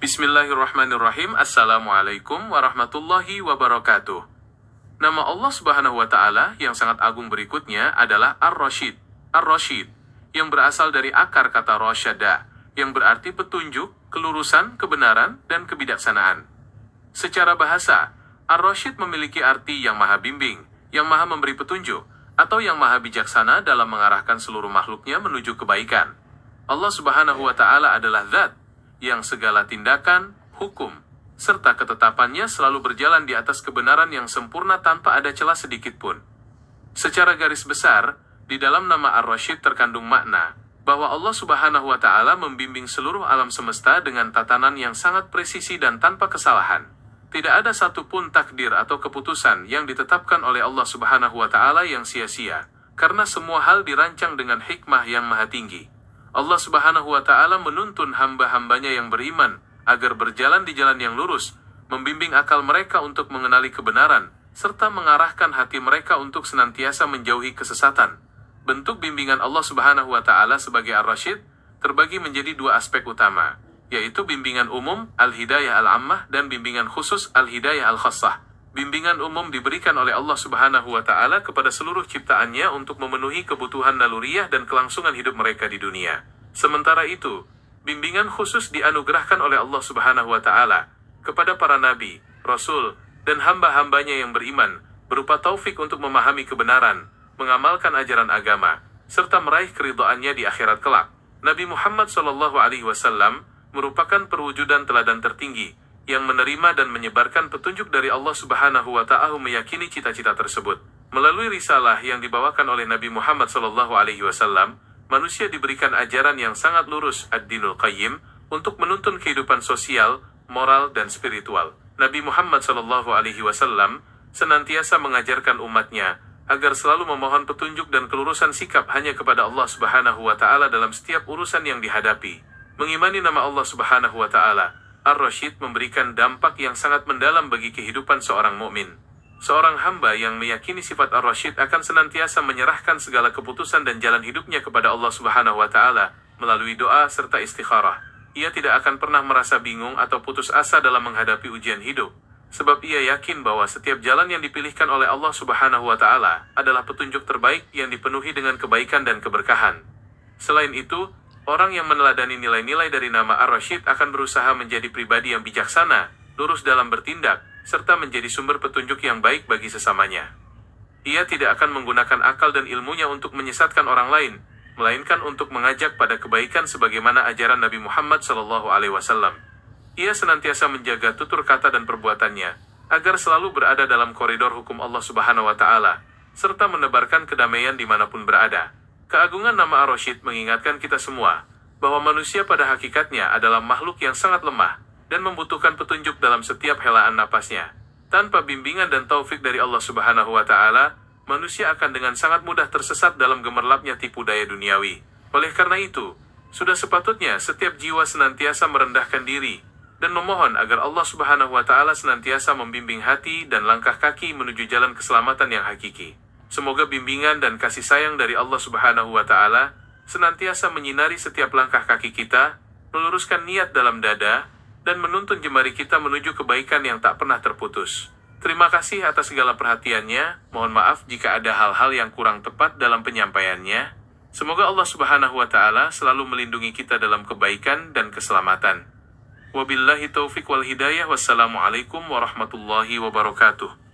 Bismillahirrahmanirrahim. Assalamualaikum warahmatullahi wabarakatuh. Nama Allah Subhanahu wa Ta'ala yang sangat agung berikutnya adalah Ar-Rasyid. Ar-Rasyid yang berasal dari akar kata rasyada, yang berarti petunjuk, kelurusan, kebenaran, dan kebijaksanaan. Secara bahasa, Ar-Rasyid memiliki arti yang maha bimbing, yang maha memberi petunjuk, atau yang maha bijaksana dalam mengarahkan seluruh makhluknya menuju kebaikan. Allah Subhanahu wa Ta'ala adalah zat yang segala tindakan, hukum, serta ketetapannya selalu berjalan di atas kebenaran yang sempurna tanpa ada celah sedikit pun. Secara garis besar, di dalam nama Ar-Rasyid terkandung makna bahwa Allah Subhanahu wa Ta'ala membimbing seluruh alam semesta dengan tatanan yang sangat presisi dan tanpa kesalahan. Tidak ada satupun takdir atau keputusan yang ditetapkan oleh Allah Subhanahu wa Ta'ala yang sia-sia, karena semua hal dirancang dengan hikmah yang maha tinggi. Allah Subhanahu wa Ta'ala menuntun hamba-hambanya yang beriman agar berjalan di jalan yang lurus, membimbing akal mereka untuk mengenali kebenaran, serta mengarahkan hati mereka untuk senantiasa menjauhi kesesatan. Bentuk bimbingan Allah Subhanahu wa Ta'ala sebagai Ar-Rasyid terbagi menjadi dua aspek utama, yaitu bimbingan umum Al-Hidayah Al-Ammah dan bimbingan khusus Al-Hidayah Al-Khassah. Bimbingan umum diberikan oleh Allah Subhanahu wa Ta'ala kepada seluruh ciptaannya untuk memenuhi kebutuhan naluriah dan kelangsungan hidup mereka di dunia. Sementara itu, bimbingan khusus dianugerahkan oleh Allah Subhanahu wa Ta'ala kepada para nabi, rasul, dan hamba-hambanya yang beriman, berupa taufik untuk memahami kebenaran, mengamalkan ajaran agama, serta meraih keridhaannya di akhirat kelak. Nabi Muhammad SAW merupakan perwujudan teladan tertinggi, yang menerima dan menyebarkan petunjuk dari Allah Subhanahu wa Ta'ala meyakini cita-cita tersebut. Melalui risalah yang dibawakan oleh Nabi Muhammad SAW, manusia diberikan ajaran yang sangat lurus, Ad-Dinul Qayyim, untuk menuntun kehidupan sosial, moral, dan spiritual. Nabi Muhammad SAW senantiasa mengajarkan umatnya agar selalu memohon petunjuk dan kelurusan sikap hanya kepada Allah Subhanahu wa Ta'ala dalam setiap urusan yang dihadapi. Mengimani nama Allah Subhanahu wa Ta'ala, Ar-Rasyid memberikan dampak yang sangat mendalam bagi kehidupan seorang mukmin. Seorang hamba yang meyakini sifat Ar-Rasyid akan senantiasa menyerahkan segala keputusan dan jalan hidupnya kepada Allah Subhanahu wa Ta'ala melalui doa serta istikharah. Ia tidak akan pernah merasa bingung atau putus asa dalam menghadapi ujian hidup, sebab ia yakin bahwa setiap jalan yang dipilihkan oleh Allah Subhanahu wa Ta'ala adalah petunjuk terbaik yang dipenuhi dengan kebaikan dan keberkahan. Selain itu, orang yang meneladani nilai-nilai dari nama Ar-Rasyid akan berusaha menjadi pribadi yang bijaksana, lurus dalam bertindak, serta menjadi sumber petunjuk yang baik bagi sesamanya. Ia tidak akan menggunakan akal dan ilmunya untuk menyesatkan orang lain, melainkan untuk mengajak pada kebaikan sebagaimana ajaran Nabi Muhammad SAW. Ia senantiasa menjaga tutur kata dan perbuatannya, agar selalu berada dalam koridor hukum Allah Subhanahu wa Ta'ala, serta menebarkan kedamaian dimanapun berada. Keagungan nama Ar-Rasyid mengingatkan kita semua bahwa manusia pada hakikatnya adalah makhluk yang sangat lemah dan membutuhkan petunjuk dalam setiap helaan napasnya. Tanpa bimbingan dan taufik dari Allah Subhanahu wa Ta'ala, manusia akan dengan sangat mudah tersesat dalam gemerlapnya tipu daya duniawi. Oleh karena itu, sudah sepatutnya setiap jiwa senantiasa merendahkan diri dan memohon agar Allah Subhanahu wa Ta'ala senantiasa membimbing hati dan langkah kaki menuju jalan keselamatan yang hakiki. Semoga bimbingan dan kasih sayang dari Allah Subhanahu wa Ta'ala senantiasa menyinari setiap langkah kaki kita, meluruskan niat dalam dada, dan menuntun jemari kita menuju kebaikan yang tak pernah terputus. Terima kasih atas segala perhatiannya. Mohon maaf jika ada hal-hal yang kurang tepat dalam penyampaiannya. Semoga Allah Subhanahu wa Ta'ala selalu melindungi kita dalam kebaikan dan keselamatan. Wabillahi taufiq wal hidayah. Wassalamualaikum warahmatullahi wabarakatuh.